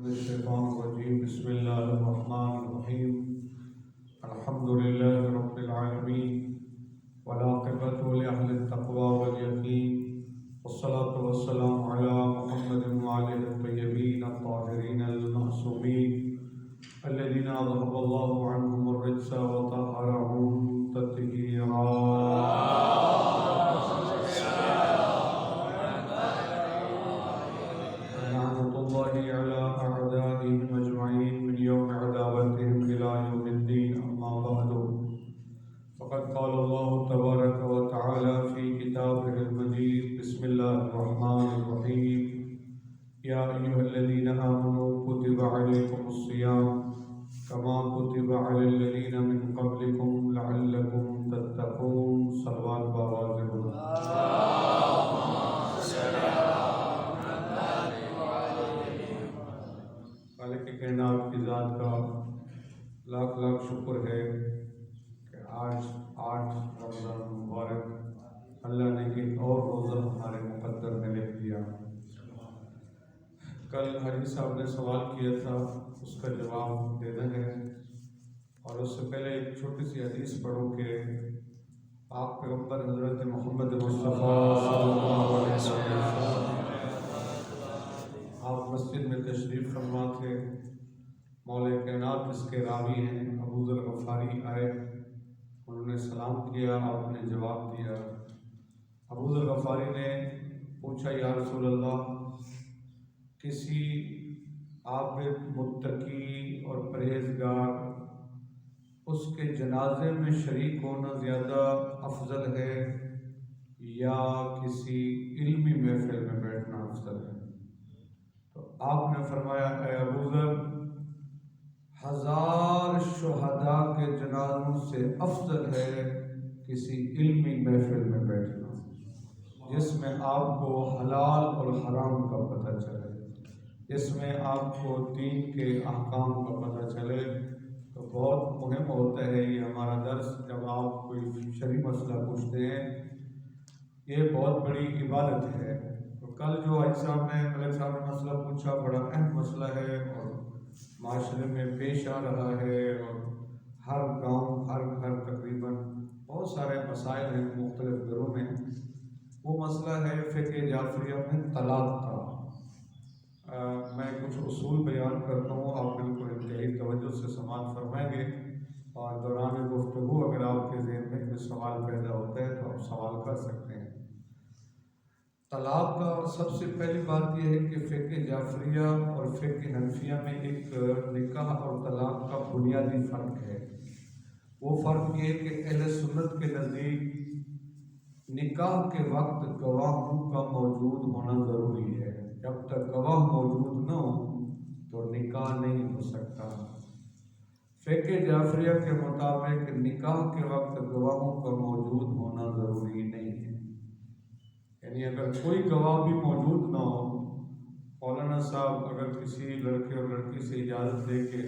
من الشيطان الرجيم. بسم الله الرحمن الرحيم. الحمد لله رب العالمين والعاقبة لأهل التقوى واليقين والصلاة والسلام على محمد وآله الطيبين الطاهرين المعصومين الذين أذهب الله عنهم الرجس وطهرهم تطهيرا. على أعدائهم أجمعين من يوم عداوتهم إلى يوم الدين. أما بعد فقد قال الله تبارك وتعالى في كتابه المجيد. بسم الله الرحمن الرحيم. يا أيها الذين آمنوا كتب عليكم الصيام كما كتب على الذين من قبلكم لعلكم تتقون. صلوات بآواز بلند. خالق کائنات کی ذات کا لاکھ لاکھ شکر ہے کہ آج 8 رمضان مبارک اللہ نے ایک اور روزہ ہمارے مقدر میں لکھ دیا. کل حاجی صاحب نے سوال کیا تھا، اس کا جواب دینا ہے، اور اس سے پہلے ایک چھوٹی سی حدیث پڑھوں کہ آپ پیغمبر حضرت محمد مصطفیٰ صلی اللہ علیہ وسلم آپ مسجد میں تشریف فرما تھے. مولا کائنات اس کے راوی ہیں ابو ذر غفاری آئے، انہوں نے سلام کیا، آپ نے جواب دیا. ابو ذر غفاری نے پوچھا، یا رسول اللہ، کسی عابد متقی اور پرہیزگار اس کے جنازے میں شریک ہونا زیادہ افضل ہے یا کسی علمی محفل میں بیٹھنا افضل ہے؟ تو آپ نے فرمایا، اے ابو ذر، 1000 شہداء کے جنازوں سے افضل ہے کسی علمی محفل میں بیٹھنا جس میں آپ کو حلال اور حرام کا پتہ چلے، جس میں آپ کو دین کے احکام کا پتہ چلے. تو بہت مہم ہوتا ہے یہ ہمارا درس. جب آپ کوئی شرعی مسئلہ پوچھتے ہیں، یہ بہت بڑی عبادت ہے. تو کل جو حاجی صاحب نے ملک صاحب نے مسئلہ پوچھا، بڑا اہم مسئلہ ہے اور معاشرے میں پیش آ رہا ہے، اور ہر گاؤں ہر گھر تقریباً بہت سارے مسائل ہیں مختلف گھروں میں. وہ مسئلہ ہے فقہ جعفریہ میں طلاق کا. میں کچھ اصول بیان کرتا ہوں، آپ بالکل انتہائی توجہ سے سماعت فرمائیں گے، اور دوران گفتگو اگر آپ کے ذہن میں کوئی سوال پیدا ہوتا ہے تو آپ سوال کر سکتے ہیں. طلاق کا سب سے پہلی بات یہ ہے کہ فقہ جعفریہ اور فقہ حنفیہ میں ایک نکاح اور طلاق کا بنیادی فرق ہے. وہ فرق یہ کہ اہل سنت کے نزدیک نکاح کے وقت گواہوں کا موجود ہونا ضروری ہے. جب تک گواہ موجود نہ ہو تو نکاح نہیں ہو سکتا. فقہ جعفریہ کے مطابق نکاح کے وقت گواہوں کا موجود ہونا ضروری نہیں ہے. یعنی اگر کوئی گواہ بھی موجود نہ ہو، مولانا صاحب اگر کسی لڑکے اور لڑکی سے اجازت لے کے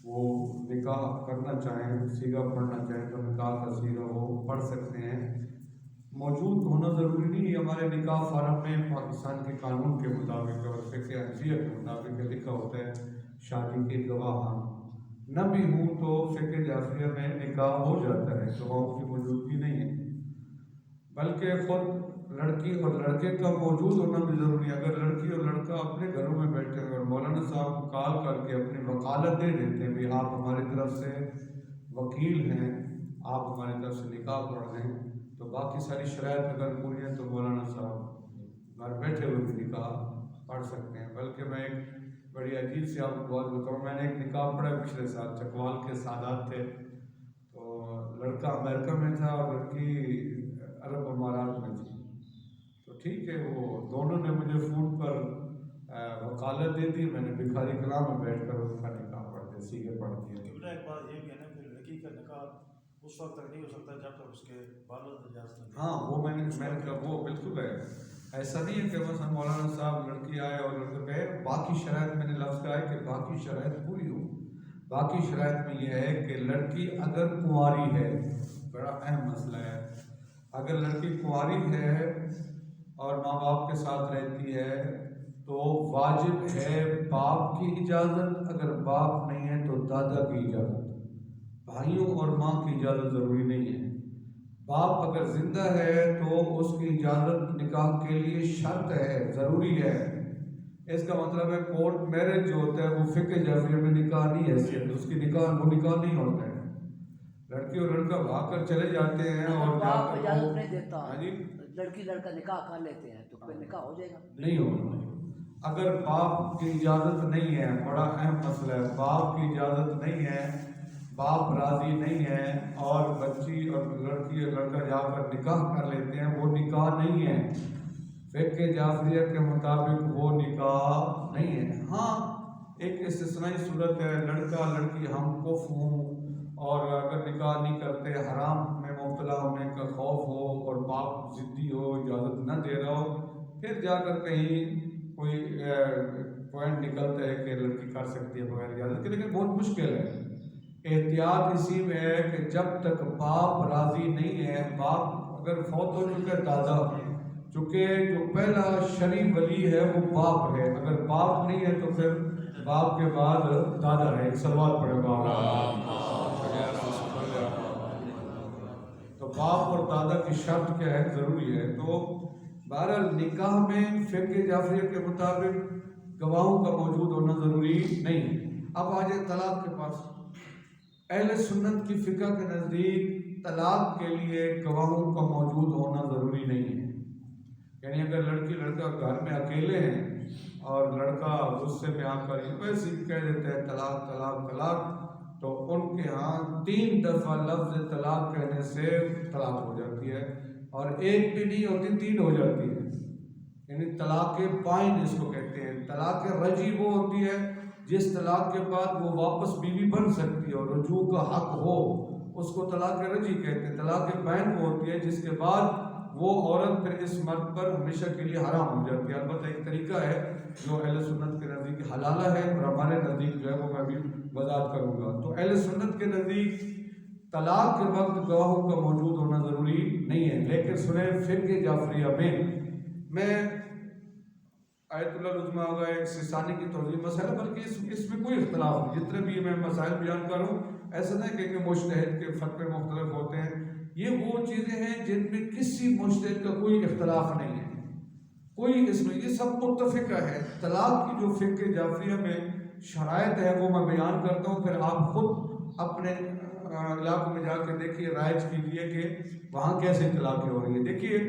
وہ نکاح کرنا چاہیں، سیگا پڑھنا چاہیں تو نکاح کا سیگا وہ پڑھ سکتے ہیں. موجود ہونا ضروری نہیں. ہمارے نکاح فارم میں پاکستان کے قانون کے مطابق اور فقہ حنفیہ کے مطابق لکھا ہوتا ہے شادی کے گواہ نہ بھی ہوں تو فقہ جعفریہ میں نکاح ہو جاتا ہے. گواہوں کی موجودگی نہیں ہے، بلکہ خود لڑکی اور لڑکے کا موجود ہونا بھی ضروری ہے. اگر لڑکی اور لڑکا اپنے گھروں میں بیٹھے ہوئے اور مولانا صاحب کو کال کر کے اپنی وکالت دے دیتے ہیں، بھی آپ ہماری طرف سے وکیل ہیں، آپ ہماری طرف سے نکاح پڑھ لیں، تو باقی ساری شرائط اگر پوری ہیں تو مولانا صاحب گھر بیٹھے ہوئے بھی نکاح پڑھ سکتے ہیں. بلکہ میں ایک بڑی عجیب سی آپ کو بات بتاؤں، میں نے ایک نکاح پڑھا پچھلے سال. چکوال کے سادات تھے، تو لڑکا امریکہ میں تھا اور لڑکی عرب امارات میں تھی. تو ٹھیک ہے، وہ دونوں نے مجھے فون پر وکالت دے دی، میں نے بھکاری کلاں میں بیٹھ کر ان کا نکاح پڑھ دیا، سیگے پڑھ دیے. ایک بات یہ بھی ہے نا کہ لڑکی کا نکاح اس وقت تک نہیں ہو سکتا جب تک اس کے والد اجازت نہ دیں. ہاں، وہ میں نے کہا وہ بالکل ہے. ایسا نہیں ہے کہ بس مولانا صاحب لڑکی آئے اور لڑکے گئے. باقی شرائط میں نے لفظ کہا ہے کہ باقی شرائط پوری ہو. باقی شرائط میں یہ ہے کہ لڑکی اگر کنواری ہے، بڑا اہم مسئلہ ہے، اگر لڑکی کنواری ہے اور ماں باپ کے ساتھ رہتی ہے تو واجب ہے باپ کی اجازت، اگر باپ نہیں ہے تو دادا کی اجازت، بھائیوں اور ماں کی اجازت ضروری نہیں ہے۔ باپ اگر زندہ ہے تو اس کی اجازت نکاح کے لیے شرط ہے، ضروری ہے۔ اس کا مطلب ہے کورٹ میرج جو ہوتا ہے وہ فقہ جعفریہ میں نکاح نہیں حیثیت، اس کی وہ نکاح نہیں ہوتا ہے۔ لڑکی اور لڑکا بھاگ کر چلے جاتے ہیں اور جا باپ کر اجازت نہیں دیتا، ہاں جی لڑکی لڑکا نکاح کر لیتے ہیں تو پھر نکاح ہو جائے گا؟ نہیں ہوگا۔ اگر باپ کی اجازت نہیں ہے، بڑا اہم مسئلہ ہے، باپ کی اجازت نہیں ہے، باپ راضی نہیں ہے اور بچی اور لڑکی اور لڑکا جا کر نکاح کر لیتے ہیں، وہ نکاح نہیں ہے، فقہ جعفریہ کے مطابق وہ نکاح نہیں ہے۔ ہاں ایک استثنائی صورت ہے، لڑکا لڑکی ہم کف ہوں اور اگر نکاح نہیں کرتے، حرام میں مبتلا ہونے کا خوف ہو اور باپ ضدی ہو، اجازت نہ دے رہا ہو، پھر جا کر کہیں کوئی پوائنٹ نکلتا ہے کہ لڑکی کر سکتی ہے بغیر اجازت کے، لیکن بہت مشکل ہے۔ احتیاط اسی میں ہے کہ جب تک باپ راضی نہیں ہے، باپ اگر فوت ہو چکے دادا، چونکہ جو پہلا شرعی ولی ہے وہ باپ ہے، اگر باپ نہیں ہے تو پھر باپ کے بعد دادا ہے۔ سلوات پڑھے باپ، تو باپ اور دادا کی شرط کیا ہے، ضروری ہے۔ تو بہرحال نکاح میں فقہ جعفریہ کے مطابق گواہوں کا موجود ہونا ضروری نہیں۔ اب آ جائے طلاق کے پاس۔ اہل سنت کی فقہ کے نزدیک طلاق کے لیے گواہوں کا موجود ہونا ضروری نہیں ہے، یعنی اگر لڑکی لڑکا گھر میں اکیلے ہیں اور لڑکا غصے میں آ کر ویسے ہی کہہ دیتا ہے طلاق طلاق طلاق، تو ان کے ہاں 3 دفعہ لفظ طلاق کہنے سے طلاق ہو جاتی ہے، اور ایک بھی نہیں ہوتی 3 ہو جاتی ہے، یعنی طلاق بائن اس کو کہتے ہیں۔ طلاق رجعی وہ ہوتی ہے جس طلاق کے بعد وہ واپس بیوی بن سکتی ہے اور رجوع کا حق ہو، اس کو طلاق رجعی کہتے ہیں۔ طلاق بائن وہ ہوتی ہے جس کے بعد وہ عورت پھر اس مرد پر ہمیشہ کے لیے حرام ہو جاتی ہے۔ البتہ ایک طریقہ ہے جو اہل سنت کے نزدیک حلالہ ہے اور ہمارے نزدیک جو ہے وہ میں بھی وضاحت کروں گا۔ تو اہل سنت کے نزدیک طلاق کے وقت گواہوں کا موجود ہونا ضروری نہیں ہے، لیکن سنیں فقہ جعفریہ میں آیت اللہ العظمیٰ ہوگا ایک سیستانی کی توضیح مسئلہ، بلکہ اس میں کوئی اختلاف نہیں، جتنے بھی میں مسائل بیان کروں ایسا نہیں کہ مجتہد کے فتوے مختلف ہوتے ہیں، یہ وہ چیزیں ہیں جن میں کسی مجتہد کا کوئی اختلاف نہیں ہے، کوئی اس میں، یہ سب متفقہ ہے۔ طلاق کی جو فقہ جعفریہ میں شرائط ہے وہ میں بیان کرتا ہوں، پھر آپ خود اپنے علاقوں میں جا کے دیکھیے، رائج کیجیے کہ وہاں کیسے طلاقیں ہو رہی ہے۔ دیکھیے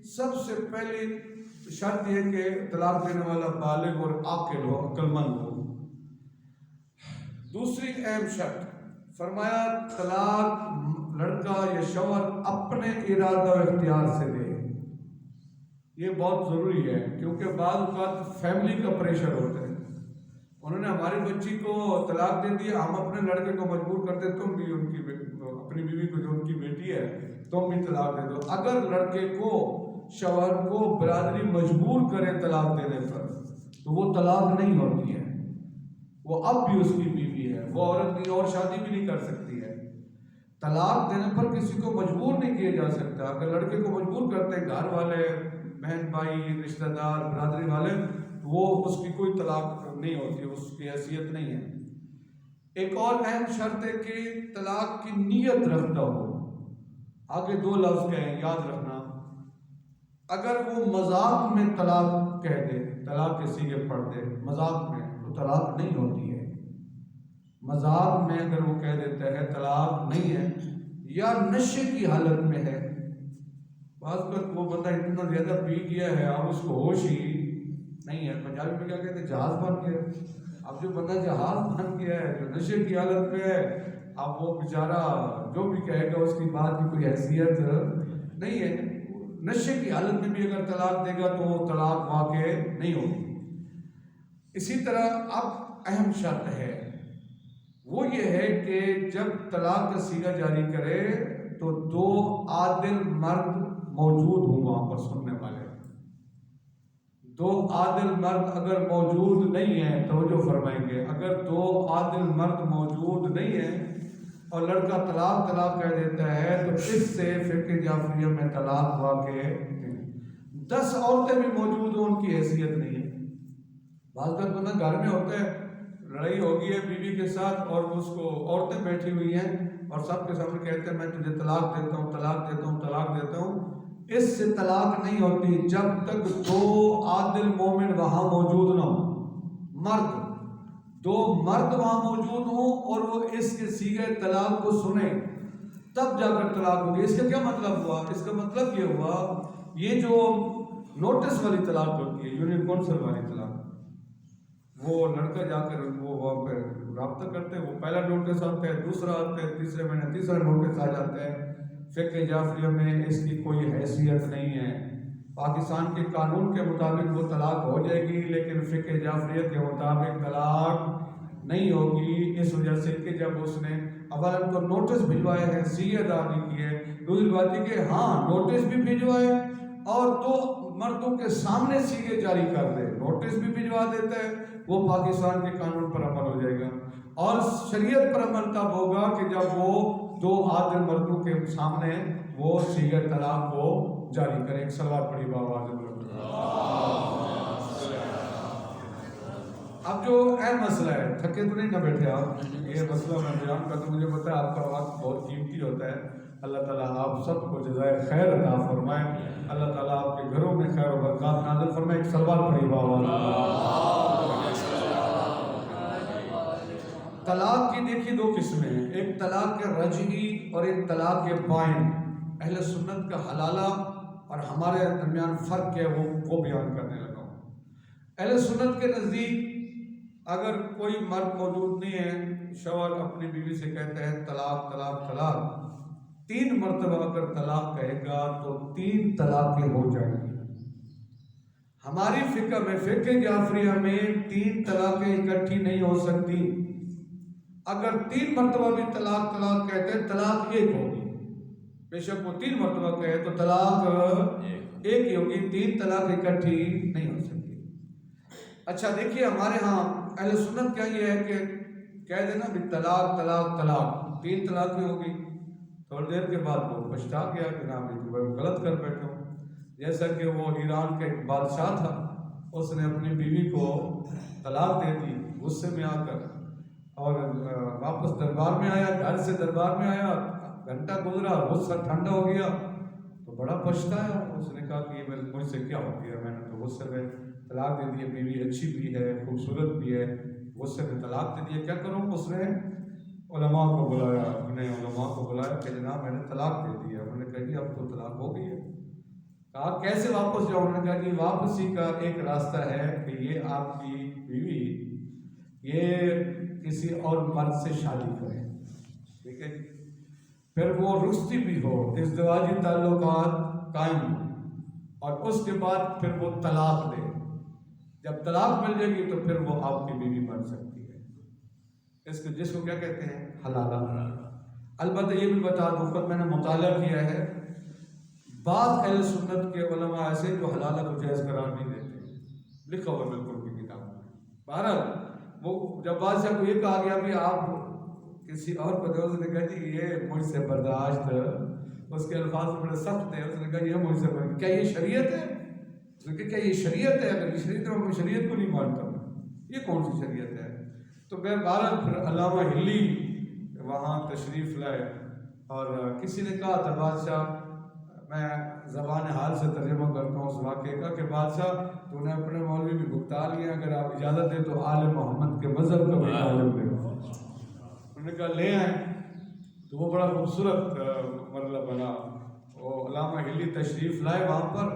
سب سے پہلی شرط یہ کہ طلاق دینے والا بالغ اور عاقل ہو، عقل مند ہو۔ دوسری اہم شرط فرمایا طلاق لڑکا یا شوہر اپنے ارادہ و اختیار سے دے، یہ بہت ضروری ہے، کیونکہ بعض اوقات فیملی کا پریشر ہوتا ہے، انہوں نے ہماری بچی کو طلاق دے دیا، ہم اپنے لڑکے کو مجبور کرتے تم بھی ان کی اپنی بیوی کو جو ان کی بیٹی ہے تم بھی طلاق دے دو۔ اگر لڑکے کو شوہر کو برادری مجبور کرے طلاق دینے پر تو وہ طلاق نہیں ہوتی ہے، وہ اب بھی اس کی بیوی ہے، وہ عورت کی اور شادی بھی نہیں کر سکتی ہے۔ طلاق دینے پر کسی کو مجبور نہیں کیا جا سکتا، اگر لڑکے کو مجبور کرتے ہیں گھر والے، بہن بھائی، رشتہ دار، برادری والے، وہ اس کی کوئی طلاق نہیں ہوتی، اس کی حیثیت نہیں ہے۔ ایک اور اہم شرط ہے کہ طلاق کی نیت رکھتا ہو، آگے 2 لفظ کہیں یاد رکھنا، اگر وہ مذاق میں طلاق کہہ دے، طلاق کے صیغے پڑھ دے مذاق میں، تو طلاق نہیں ہوتی ہے۔ مذاق میں اگر وہ کہہ دیتا ہے طلاق نہیں ہے، یا نشے کی حالت میں ہے، بعض وقت وہ بندہ اتنا زیادہ پی گیا ہے اب اس کو ہوش ہی نہیں ہے، پنجابی میں کیا کہتے ہیں جہاز بن گیا، اب جو بندہ جہاز بن گیا ہے، جو نشے کی حالت میں ہے، اب وہ بیچارہ جو بھی کہے گا اس کی بات کی کوئی حیثیت نہیں ہے، نشے کی حالت میں بھی اگر طلاق دے گا تو وہ طلاق واقع نہیں ہوگی۔ اسی طرح اب اہم شرط ہے وہ یہ ہے کہ جب طلاق کا صیغہ جاری کرے تو 2 عادل مرد موجود ہوں وہاں پر سننے والے۔ 2 عادل مرد اگر موجود نہیں ہیں، توجہ فرمائیں گے، اگر 2 عادل مرد موجود نہیں ہیں اور لڑکا طلاق طلاق کہہ دیتا ہے تو اس سے فقہ جعفریہ میں طلاق واقع ہے۔ 10 عورتیں بھی موجود ہوں ان کی حیثیت نہیں ہے، بعض کا تو نا گھر میں ہوتا ہے، لڑائی ہوگی ہے بیوی کے ساتھ اور اس کو عورتیں بیٹھی ہوئی ہیں اور سب کے سامنے کہتے ہیں میں تجھے طلاق دیتا ہوں، طلاق دیتا ہوں، طلاق دیتا ہوں. اس سے طلاق نہیں ہوتی جب تک دو عادل مومن وہاں موجود نہ ہوں. مرد، دو مرد وہاں موجود ہوں اور وہ اس کے صیغہ طلاق کو سنیں تب جا کر طلاق ہوگی. اس کا کیا مطلب ہوا؟ اس کا مطلب یہ ہوا یہ جو نوٹس والی طلاق ہوتی ہے، یونین کونسل والی طلاق، وہ لڑکا جا کر وہ وہاں پہ رابطہ کرتے ہیں، وہ پہلا نوٹس آتا ہے، دوسرا آتا ہے، تیسرے مہینے تیسرا نوٹس آ جاتا ہے. فقہ جعفریہ میں اس کی کوئی حیثیت نہیں ہے. پاکستان کے قانون کے مطابق وہ طلاق ہو جائے گی لیکن فقہ جعفریہ کے مطابق طلاق نہیں ہوگی. اس وجہ سے کہ جب اس نے اولا تو نوٹس بھجوائے ہیں، صیغہ ادا نہیں کی ہے، دوسری بات یہ کہ ہاں نوٹس بھی بھجوائے اور دو مردوں کے سامنے صیغے جاری کر دے، نوٹس بھی بھجوا دیتا ہے، وہ پاکستان کے قانون پر عمل ہو جائے گا. اور شریعت پر عمل تب ہوگا کہ جب وہ دو عادل مردوں کے سامنے وہ صیغہ طلاق کو جاری کرے. ایک صلوات پڑھی بآواز بلند. اب جو اہم مسئلہ ہے، تھکے تو نہیں نہ بیٹھے آپ، یہ مسئلہ میں بیان کرتا ہوں. مجھے پتا ہے آپ کا وقت بہت قیمتی ہوتا ہے. اللہ تعالیٰ آپ سب کو جزائے خیر عطا فرمائے. اللہ تعالیٰ آپ کے گھروں میں خیر و برکات نازل فرمائے. ایک صلوات پڑھی بآواز. طلاق کی دیکھیے دو قسمیں ہیں، ایک طلاق رجعی اور ایک طلاق بائن. اہل سنت کا حلالہ اور ہمارے درمیان فرق ہے وہ بیان کرنے لگا ہوں. اہل سنت کے نزدیک اگر کوئی مرد موجود نہیں ہے، شوہر اپنی بیوی سے کہتا ہے طلاق طلاق طلاق، 3 مرتبہ اگر طلاق کہے گا تو 3 طلاقیں ہو جائیں گی. ہماری فقہ میں، فقہ جعفریہ میں 3 طلاقیں اکٹھی نہیں ہو سکتی. اگر 3 مرتبہ بھی طلاق طلاق کہتے ہیں طلاق ایک ہوگی. بے شک وہ 3 مرتبہ کہے تو طلاق ایک ہی ہوگی، 3 طلاق اکٹھی نہیں ہو سکتی. اچھا دیکھیے ہمارے ہاں اہل سنت کیا یہ ہے کہ کہہ دینا بھی طلاق طلاق طلاق، 3 طلاقیں ہوگی. تھوڑی دیر کے بعد وہ پچھتا گیا کہ نام میں غلط کر بیٹھا ہوں. جیسا کہ وہ ایران کا ایک بادشاہ تھا، اس نے اپنی بیوی کو طلاق دے دی غصے میں آ کر، اور واپس دربار میں آیا، گھر سے دربار میں آیا، گھنٹہ گزرا، غصہ ٹھنڈا ہو گیا تو بڑا پچھتایا. اس نے کہا کہ یہ مجھ سے کیا ہو گیا، میں نے تو غصے میں طلاق دے دی ہے، بیوی اچھی بھی ہے، خوبصورت بھی ہے، غصے میں طلاق دے دی ہے، کیا کروں. اس نے علماء کو بلایا، اپنے علماء کو بلایا کہ جناب میں نے طلاق دے دی ہے. انہوں نے کہا جی اب تو طلاق ہو گئی ہے. کہا کیسے واپس جاؤ. انہوں نے کہا جی واپسی کا ایک راستہ ہے کہ یہ آپ کی بیوی یہ کسی اور مرد سے شادی کرے، ٹھیک ہے جی، پھر وہ رشتی بھی ہو، ازدواجی تعلقات قائم ہو، اور اس کے بعد پھر وہ طلاق دے. جب طلاق مل جائے گی تو پھر وہ آپ کی بیوی بن سکتی ہے. جس کو کیا کہتے ہیں حلالہ. البتہ یہ بھی بتا دوں، خود میں نے مطالعہ کیا ہے، بعض اہل سنت کے علماء ایسے جو حلالہ کو جائز قرار نہیں دیتے، لکھا ہوا بالکل کی کتاب میں. بہرحال وہ جب بادشاہ کو یہ کہا گیا بھی آپ کسی اور کو دو، اس نے کہا جی یہ مجھ سے برداشت، اس کے الفاظ بڑے سخت ہیں. اس نے کہا یہ مجھ سے برداشت، کیا یہ شریعت ہے؟ اس نے کہا کیا یہ شریعت ہے؟ اگر یہ شریعت ہے میں شریعت کو نہیں مانتا ہوں، یہ کون سی شریعت ہے؟ تو بہرحال پھر علامہ ہلی وہاں تشریف لائے اور کسی نے کہا تھا بادشاہ، میں زبان حال سے ترجمہ کرتا ہوں اس واقعے کا، کہ بادشاہ تو نے اپنے مولوی بھی بھگتا لیے، اگر آپ اجازت دیں تو آل محمد کے مذہب کا بھی عالم لے. انہوں نے کہا لے آئیں. تو وہ بڑا خوبصورت مرلہ بنا. وہ علامہ ہلی تشریف لائے، وہاں پر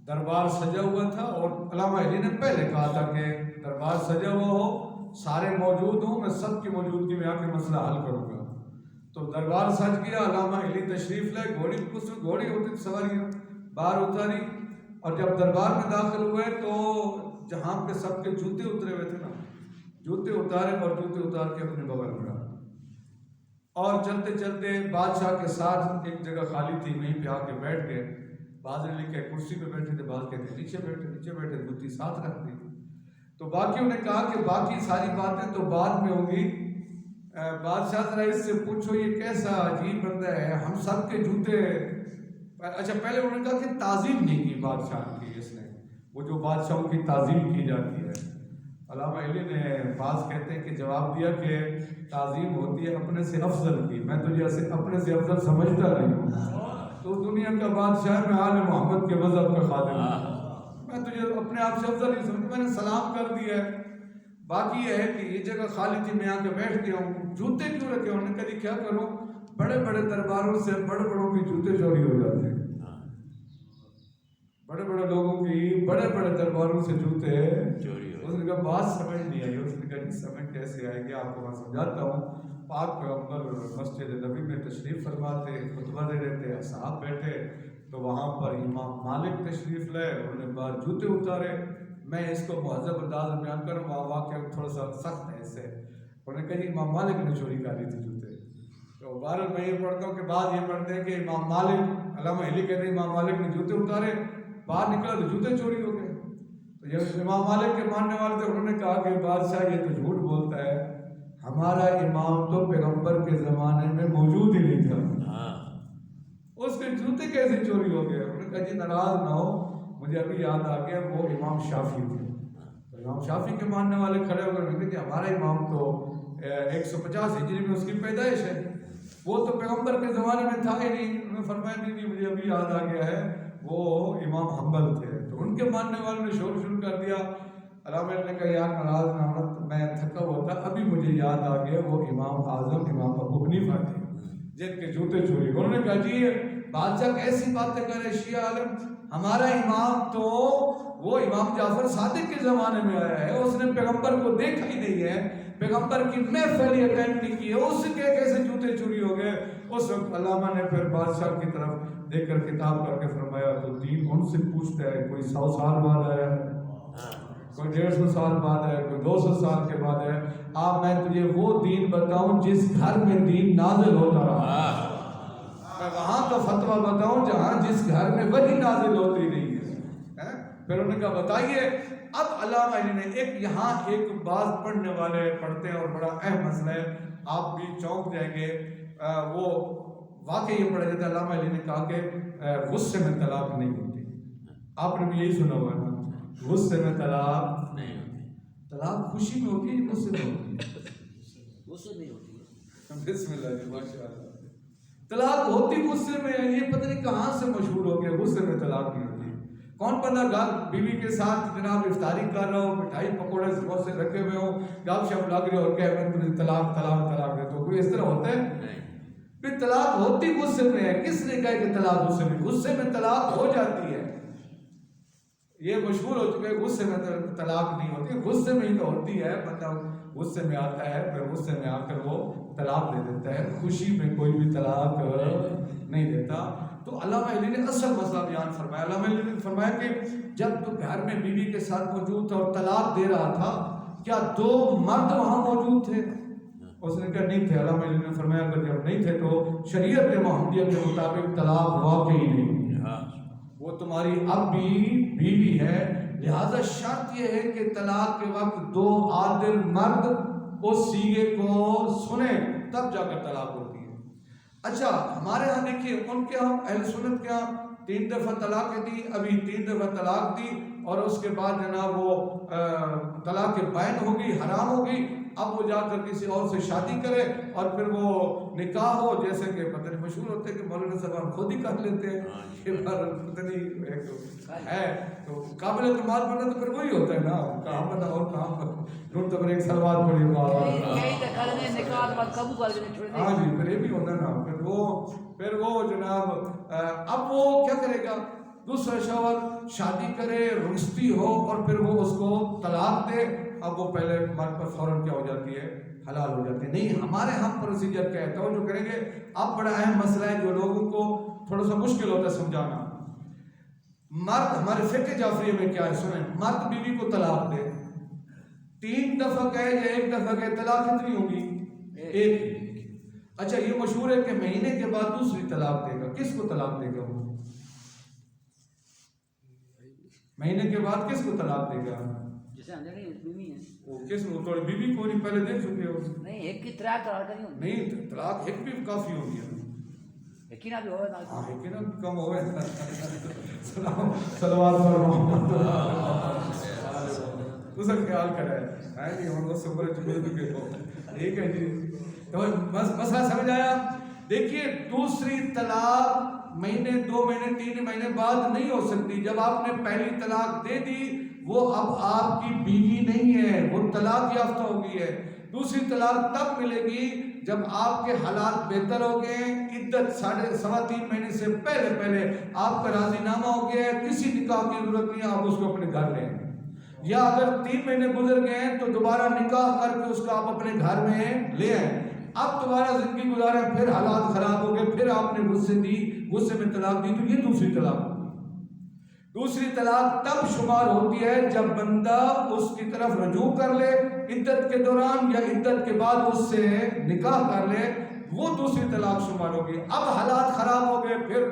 دربار سجا ہوا تھا، اور علامہ ہلی نے پہلے کہا تھا کہ دربار سجا ہوا ہو، سارے موجود ہوں، میں سب کی موجودگی میں آ کے مسئلہ حل کروں گا. تو دربار سج گیا، علامہ ہلی تشریف لائے، گھوڑی ہوتی تھی سواریاں باہر اتاری، اور جب دربار میں داخل ہوئے تو جہاں پہ سب کے جوتے اترے ہوئے تھے نا، جوتے اتارے اور جوتے اتار کے اپنے بغل میں ڈالے، اور چلتے چلتے بادشاہ کے ساتھ ایک جگہ خالی تھی وہیں پہ آ کے بیٹھ گئے. بعض نے لکھا کرسی پہ بیٹھے تھے، بعض کہتے نیچے بیٹھے، جوتی ساتھ رکھ دی. تو باقیوں نے کہا کہ باقی ساری باتیں تو بعد میں ہوں گی، بادشاہ ذرا اس سے پوچھو یہ کیسا عجیب بندہ ہے، ہم سب کے جوتے. اچھا پہلے انہوں نے کہا کہ تعظیم نہیں کی بادشاہ کی، اس نے وہ جو بادشاہوں کی تعظیم کی جاتی ہے علامہ علی نے بعض کہتے ہیں کہ جواب دیا کہ تعظیم ہوتی ہے اپنے سے افضل کی، میں تجھے اپنے سے افضل سمجھتا نہیں ہوں، تو دنیا کا بادشاہ، میں آل محمد کے مذہب کا خادم ہوں، میں تجھے اپنے آپ سے افضل نہیں سمجھتا، میں نے سلام کر دیا ہے، باقی یہ ہے کہ یہ جگہ خالی تھی، میں آ کے بیٹھ گیا ہوں، جوتے کیوں رکھے؟ انہوں نے کہا کیا کروں، بڑے بڑے درباروں سے بڑے بڑوں کے جوتے چوری ہو جاتے ہیں، بڑے بڑے لوگوں کی بڑے بڑے درباروں سے جوتے چوری ہو، اس نے کہا بات سمجھ نہیں آئی، اس نے کہا نہیں سمجھ کیسے آئے گی، آپ کو میں سمجھاتا ہوں، پاک پیغمبر مسجد نبی میں تشریف فرماتے، خطبہ دے رہے تھے، اصحاب بیٹھے، تو وہاں پر امام مالک تشریف لائے، انہوں نے باہر جوتے اتارے، میں اس کو مہذب انداز میں بیان کروں، واقعہ تھوڑا سا سخت ہے اس سے، انہوں نے کہا جی امام مالک نے چوری کر لی تھی جوتے، تو بہرحال میں یہ پڑھتا ہوں کہ بعض یہ پڑھتے ہیں کہ امام مالک، علامہ علی کہتے ہیں امام مالک نے جوتے اتارے، باہر نکلا تو جوتے چوری ہو گئے، تو جب امام مالک کے ماننے والے تھے انہوں نے کہا کہ بادشاہ یہ تو جھوٹ بولتا ہے، ہمارا امام تو پیغمبر کے زمانے میں موجود ہی نہیں تھا، اس کے جوتے کیسے چوری ہو گئے؟ انہوں نے کہا جی ناراض نہ ہو، مجھے ابھی یاد آ گیا وہ امام شافعی تھے، تو امام شافعی کے ماننے والے کھڑے ہو کر کہتے ہیں ہمارا امام تو 150 ہجری میں اس کی پیدائش ہے، وہ تو پیغمبر کے زمانے میں تھا ہی نہیں، انہوں نے فرمایا نہیں مجھے ابھی یاد آ گیا ہے وہ امام حنبل تھے، تو ان کے ماننے والوں نے شور شروع کر دیا، علامہ نے کہا یار ناراض نہ ہونا، میں تھکا ہوا تھا، ابھی مجھے یاد آ گیا وہ امام اعظم امام ابو حنیفہ تھے جن کے جوتے چوری، انہوں نے کہا جی بادشاہ کیسی باتیں کر رہے شیعہ عالم، ہمارا امام تو وہ امام جعفر صادق کے زمانے میں آیا ہے، اس نے پیغمبر کو دیکھا ہی نہیں ہے، پیغمبر کی محفل ہی اٹینڈ نہیں کی ہے، اس کے کیسے جوتے چوری ہو گئے؟ اس وقت علامہ نے پھر بادشاہ کی طرف دیکھ کر کتاب کر کے فرمایا تو دین ان سے پوچھتا ہے، کوئی 100 سال بعد آیا ہے، کوئی 150 سال بعد ہے، کوئی 200 سال کے بعد ہے، میں تجھے وہ دین بتاؤں جس گھر میں دین نازل ہوتا رہا، میں وہاں کا فتویٰ بتاؤں جہاں جس گھر میں وہی نازل ہوتی رہی ہے۔ پھر انہوں نے کہا بتائیے، اب علامہ علی نے یہاں ایک بعض پڑھنے والے پڑھتے ہیں اور بڑا اہم مسئلہ ہے، آپ بھی چونک جائیں گے، وہ واقعی یہ پڑھا جاتا ہے، علامہ علی نے کہا کہ غصے میں طلاق نہیں ہوتی، آپ نے بھی یہی سنا ہوا ہے نا، غصے میں طلاق نہیں ہوتی، طلاق خوشی میں ہوتی ہے، غصے میں ہوتی ہے، غصے نہیں ہوتی ہے، بسم اللہ جی ماشاءاللہ، طلاق ہوتی غصے میں ہے، یہ پتہ نہیں کہاں سے مشہور ہو گیا، غصے میں طلاق نہیں ہوتی، کون بندہ گھر بیوی کے ساتھ جناب افطاری کر رہا ہو، مٹھائی پکوڑے بہت سے رکھے ہوئے ہوں، گپ شپ لگ رہی ہو اور کہ میں تمہیں طلاق طلاق طلاق دے، تو کوئی اس طرح ہوتا ہے؟ پھر طلاق ہوتی غصے میں ہے، کس نے کہا کہ طلاق غصے میں؟ غصے میں طلاق ہو جاتی ہے، یہ مشہور ہو چکے، غصے میں طلاق نہیں ہوتی، غصے میں ہی تو ہوتی ہے، بندہ غصے میں آتا ہے پھر غصے میں آ کر وہ طلاق دے دیتا ہے، خوشی میں کوئی بھی طلاق نہیں دیتا۔ تو علامہ علی نے اصل مسئلہ بیان فرمایا، علامہ علی نے فرمایا کہ جب تو گھر میں بیوی کے ساتھ موجود تھا اور طلاق دے رہا تھا، کیا 2 مرد وہاں موجود تھے؟ اس نے کہا نہیں تھے، علامہ علی نے فرمایا کہ جب نہیں تھے تو شریعت محمدیہ کے مطابق طلاق واقعی نہیں، وہ تمہاری اب بھی بیوی ہے، لہذا شرط یہ ہے کہ طلاق کے وقت 2 عادل مرد اس سیغے کو سنیں تب جا کر طلاق ہوتی ہے۔ اچھا ہمارے ہاں دیکھیے، ان کے ہم اہل سنت کے ہاں 3 دفعہ طلاق دی، ابھی 3 دفعہ طلاق دی اور اس کے بعد جناب وہ طلاق بائن ہو گئی، حرام ہو گئی، اب وہ جا کر کسی اور سے شادی کرے اور پھر وہ نکاح ہو، جیسے کہ پتہ نہیں مشہور ہوتے ہیں کہ مولانا صاحب ہم خود ہی کر لیتے ہیں، کہ پتہ نہیں ہے تو قابل اعتماد بنا تو پھر وہی ہوتا ہے نا، کام بنا اور کام ڈھونڈ تو پھر ایک سلوات پڑی ہاں جی، پھر یہ بھی ہوتا ہے نا، پھر وہ جناب اب وہ کیا کرے گا، دوسرا شوہر شادی کرے، رشتی ہو اور پھر وہ اس کو طلاق دے، اب وہ پہلے مرد پر فوراً کیا ہو جاتی ہے، حلال ہو جاتی ہے۔ نہیں، ہمارے ہم پروسیجر کیا ہے، توجہ کریں گے، اب بڑا اہم مسئلہ ہے جو لوگوں کو تھوڑا سا مشکل ہوتا ہے سمجھانا۔ مرد ہمارے فقہ جعفریہ میں کیا ہے، سنیں، مرد بیوی کو طلاق دے، 3 دفعہ کہے یا 1 دفعہ کہے، طلاق کتنی ہوگی؟ 1۔ اچھا یہ مشہور ہے کہ مہینے کے بعد دوسری طلاق دے گا، کس کو طلاق دے گا وہ؟ مہینے کے بعد کس کو طلاق دے گا؟ جیسے بیوی ہے وہ کس کو؟ تھوڑی بیوی کو نہیں پہلے دے چکے ہو؟ نہیں، ایک کی طلاق نہیں ہوتی، نہیں، طلاق ایک بھی کافی ہوگی، یقین بھی ہوگا، ہاں یقین کم ہوئے، صلوات پر محمد، اس کا خیال کرے نہیں ہم اس سے کے ہو ٹھیک ہے جی. تو مسئلہ سمجھ آیا. دیکھیے دوسری طلاق مہینے 2 مہینے 3 مہینے بعد نہیں ہو سکتی. جب آپ نے پہلی طلاق دے دی وہ اب آپ کی بیوی نہیں ہے, وہ طلاق یافتہ ہو گئی ہے. دوسری طلاق تب ملے گی جب آپ کے حالات بہتر ہو گئے, عدت 3.5 مہینے سے پہلے آپ کا راضی نامہ ہو گیا ہے, کسی نکاح کی ضرورت نہیں ہے, آپ اس کو اپنے گھر لیں. یا اگر 3 مہینے گزر گئے ہیں تو دوبارہ نکاح کر کے اس کو آپ اپنے گھر میں لے آئیں. اب دوبارہ زندگی گزارے, پھر حالات خراب ہو گئے, پھر آپ نے غصے میں طلاق دی, تو یہ دوسری طلاق. دوسری طلاق تب شمار ہوتی ہے جب بندہ اس کی طرف رجوع کر لے عدت کے دوران یا عدت کے بعد اس سے نکاح کر لے, وہ دوسری طلاق شمار ہوگی. اب حالات خراب ہو گئے, پھر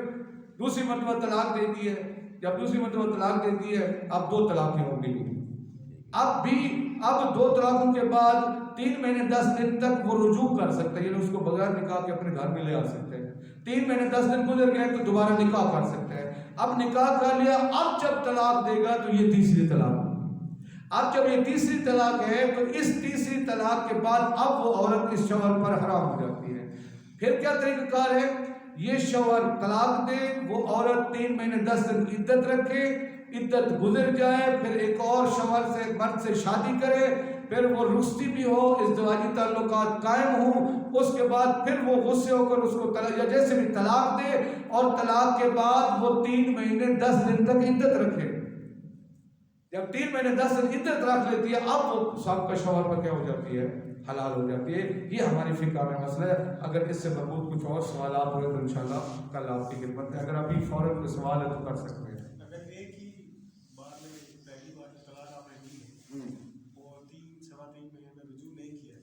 دوسری مرتبہ طلاق دے دی ہے. جب دوسری مرتبہ طلاق دے دی ہے اب 2 طلاقیں ہوں گی. اب 2 طلاقوں کے بعد 3 مہینے 10 دن تک وہ رجوع کر سکتے ہیں, یعنی اس کو بغیر نکاح کے اپنے گھر میں لے آ سکتے ہیں. 3 مہینے 10 دن گزر گئے تو دوبارہ نکاح کر سکتے ہیں. اب نکاح کر لیا, اب جب طلاق دے گا تو یہ تیسری طلاق. اب جب یہ تیسری طلاق ہے تو اس تیسری طلاق کے بعد اب وہ عورت اس شوہر پر حرام ہو جاتی ہے. پھر کیا طریقہ کار ہے؟ یہ شوہر طلاق دے, وہ عورت 3 مہینے 10 دن عدت رکھے, عدت گزر جائے, پھر ایک اور شوہر سے مرد سے شادی کرے, پھر وہ رخصتی بھی ہو, ازدواجی تعلقات قائم ہوں, اس کے بعد پھر وہ غصے ہو کر اس کو طلاق یا جیسے بھی طلاق دے, اور طلاق کے بعد وہ 3 مہینے 10 دن تک عدت رکھے. جب 3 مہینے 10 دن عدت رکھ لیتی ہے اب وہ سابقہ شوہر پر کیا ہو جاتی ہے؟ حلال ہو جاتی ہے. یہ ہماری فقہ میں مسئلہ ہے. اگر اس سے مربوط کچھ اور سوالات ہوئے تو انشاءاللہ کل آپ کی خدمت ہے. اگر ابھی فوراً کوئی سوال ہے تو کر سکتے ہیں. اگر ایک ہی بار میں پہلی بار طلاق آپ نے دی ہے اور 3.5 مہینے میں رجوع نہیں کیا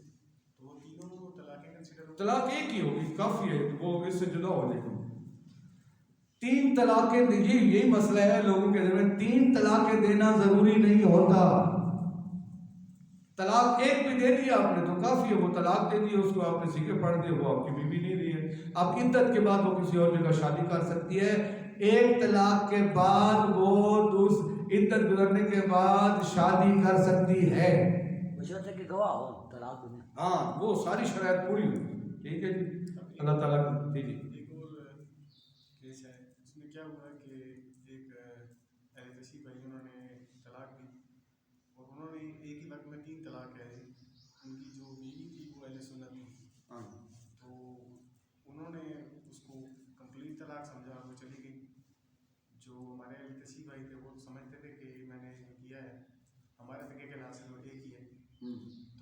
تو وہ تینوں طلاقیں کنسیڈر ہو؟ طلاق ایک ہی ہوگی, کافی ہے, وہ اس سے جدا ہو جائے گی. 3 طلاقیں, یہی مسئلہ ہے لوگوں کے ذہن میں, 3 طلاقیں دینا ضروری نہیں ہوتا. طلاق ایک بھی دے دیا آپ نے تو کافی ہے, وہ طلاق دے دی, اس کو آپ نے سیکھے پڑھ دیا, وہ آپ کی بیوی نہیں رہی ہے. اب عدت کے بعد وہ کسی اور جگہ شادی کر سکتی ہے. ایک طلاق کے بعد وہ عدت گزرنے کے بعد شادی کر سکتی ہے. بشرط کہ گواہ ہو طلاق میں. ہاں وہ ساری شرائط پوری ہوئی. ٹھیک ہے جی, اللہ تعالیٰ جی جی. ایک اور کیس ہے, اس میں کیا ہوا کہ ایک اہل تشریف بھائی انہوں نے طلاق دی اور انہوں نے ایک ہی وقت میں 3 طلاق ہے. ان کی جو بیوی تھی وہ اہل سنت تھی, تو انہوں نے اس کو کمپلیٹ طلاق سمجھا اور وہ چلی گئی. جو ہمارے اہل تشریف بھائی تھے وہ سمجھتے تھے کہ میں نے کیا ہے, ہمارے فقہ کے لحاظ سے وہ ایک ہی ہے.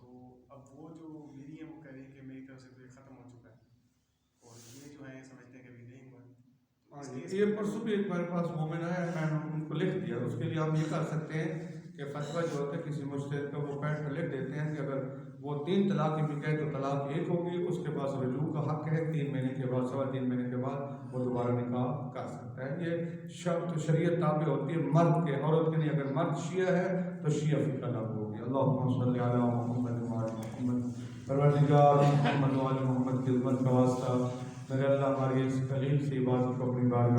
تو اب وہ جو میری ہے وہ کہہ رہی ہے کہ میری طرف سے تو یہ ختم ہو چکا ہے, اور یہ جو ہیں سمجھتے ہیں کہ ابھی نہیں ہوا. یہ پرسوں بھی ایک میرے پاس مومن ہے, میں نے ان کو لکھ دیا. اس کے لیے ہم یہ کر سکتے ہیں کہ فتویٰ جو ہوتا ہے کسی مجتہد کا وہ پینٹ پہ لکھ دیتے ہیں کہ اگر وہ 3 طلاقیں بھی کہے تو طلاق ایک ہوگی, اس کے پاس رجوع کا حق ہے. 3 مہینے کے بعد 3.25 مہینے کے بعد وہ دوبارہ نکاح کر سکتا ہے. یہ شرط شریعت تابع ہوتی ہے مرد کے, عورت کے نہیں. اگر مرد شیعہ ہے تو شیعہ فقہ لاگو ہو گیا. اللہم صلی علی محمد و آل محمد. پروردگار محمد و آل محمد کی خدمت کا واسطہ میرے اللہ ہماری اس قلیل سی عبادت کو اپنی بارگاہ